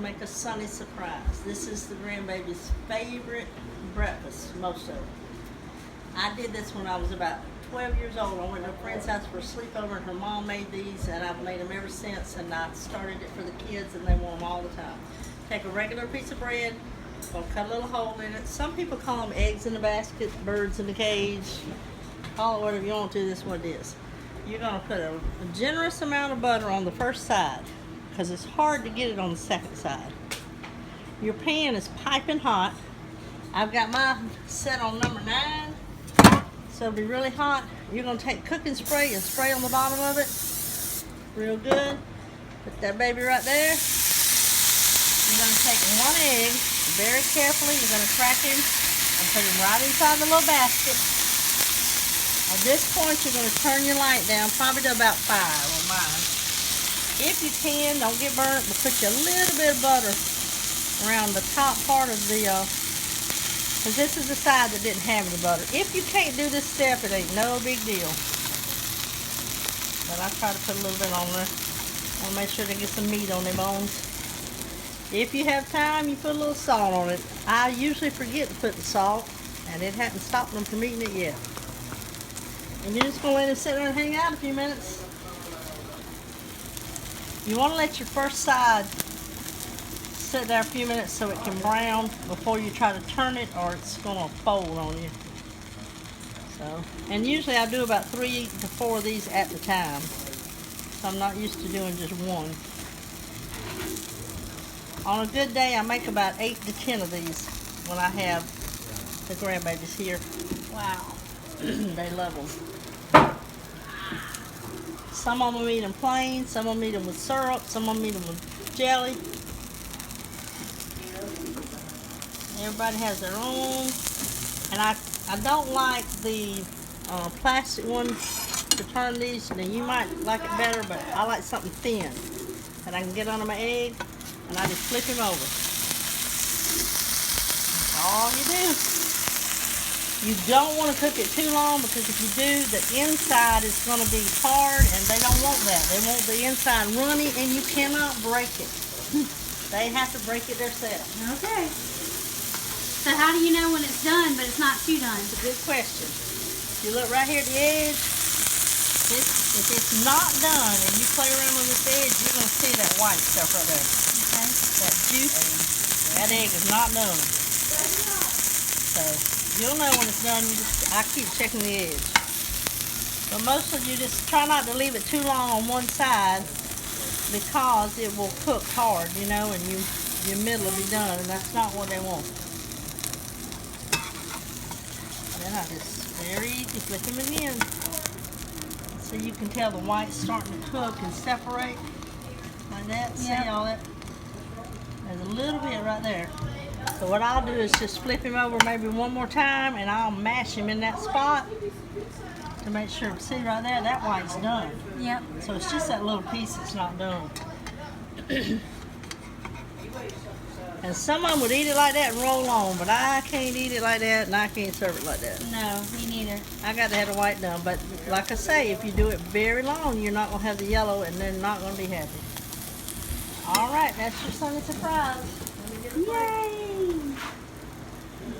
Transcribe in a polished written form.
to make a Sunny surprise. This is the grandbaby's favorite breakfast, most of it. I did this when I was about 12 years old. I went to a friend's house for a sleepover and her mom made these, and I've made them ever since, and I started it for the kids and they want them all the time. Take a regular piece of bread, gonna cut a little hole in it. Some people call them eggs in the basket, birds in the cage. Call it whatever you want to, this is what it is. You're gonna put a generous amount of butter on the first side because it's hard to get it on the second side. Your pan is piping hot. I've got mine set on number 9. So it'll be really hot. You're gonna take cooking spray and spray on the bottom of it. Real good. Put that baby right there. You're gonna take 1 egg, very carefully. You're gonna crack him and put him right inside the little basket. At this point, you're gonna turn your light down, probably to about 5 on mine. If you can, don't get burnt, but put you a little bit of butter around the top part of the because this is the side that didn't have any butter. If you can't do this step, it ain't no big deal. But I try to put a little bit on there. I want to make sure they get some meat on their bones. If you have time, you put a little salt on it. I usually forget to put the salt, and it hasn't stopped them from eating it yet. And you're just going to let it sit there and hang out a few minutes. You want to let your first side sit there a few minutes so it can brown before you try to turn it, or it's gonna fold on you. So, and usually I do about 3 to 4 of these at the time. So I'm not used to doing just one. On a good day, I make about 8 to 10 of these when I have the grandbabies here. Wow, they love them. Some of them eat them plain, some of them eat them with syrup, some of them eat them with jelly. Everybody has their own, and I don't like the plastic one to turn these. Now you might like it better, but I like something thin that I can get under my egg, and I just flip him over. That's all you do. You don't want to cook it too long, because if you do, the inside is going to be hard, and they don't want that. They want the inside runny, and you cannot break it. They have to break it themselves. Okay. So how do you know when it's done, but it's not too done? It's a good question. You look right here at the edge. If it's not done and you play around with this edge, you're going to see that white stuff right there. Okay. That juice. That egg is not done. So you'll know when it's done. I keep checking the edge. But mostly you just try not to leave it too long on one side, because it will cook hard, you know, and your middle will be done, and that's not what they want. Then I just very easy flip them again. So you can tell the white's starting to cook and separate like that. Yep. See all that? There's a little bit right there. So what I'll do is just flip him over maybe one more time, and I'll mash him in that spot to make sure. See right there, that white's done. Yep. So it's just that little piece that's not done. And some of them would eat it like that and roll on, but I can't eat it like that, and I can't serve it like that. No, me neither. I got to have the white done, but like I say, if you do it very long, you're not going to have the yellow, and they're not going to be happy. All right, that's your Sunny surprise. Yay!